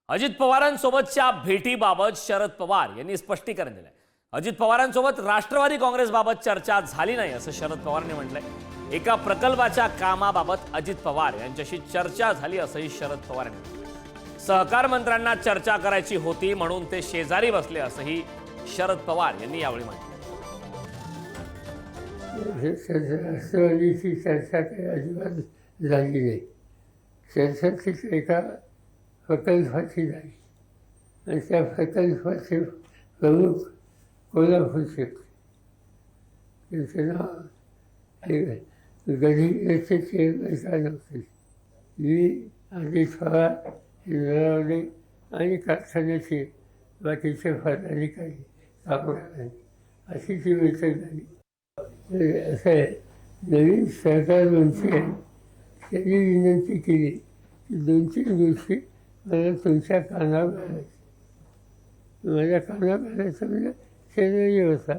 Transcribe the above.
अजित पवारांसोबतच्या भेटीबाबत शरद पवार यांनी स्पष्टीकरण दिलंय। अजित पवारांसोबत राष्ट्रवादी काँग्रेसबाबत चर्चा झाली नाही असं शरद पवारांनी म्हटलंय। एका प्रकल्पाच्या कामाबाबत अजित पवार यांच्याशी चर्चा झाली असंही शरद पवार यांनी म्हटलंय। सहकार मंत्र्यांना चर्चा करायची होती म्हणून ते शेजारी बसले असंही शरद पवार यांनी यावेळी म्हटलं। राष्ट्रवादीची चर्चा काही अजिबात झाली नाही। चर्चा एका प्रकल्पाची झाली आणि त्या प्रकल्पाचे प्रमुख कोल्हापूरचे त्यांचं नाव गडिंग्लजचे चेअरमन काय नव्हते। मी अजित पवार हे मिळवले आणि कारखान्याचे बाकीचे पदाधिकारी कामगारांनी अशी ती बैठक झाली। असं आहे, नवीन सरकार मंत्री आहे त्यांनी विनंती केली की 2-3 दिवशी मला तुमच्या कानावर घालायचं। माझ्या कानावर घालायचं म्हणजे शेजारी होता।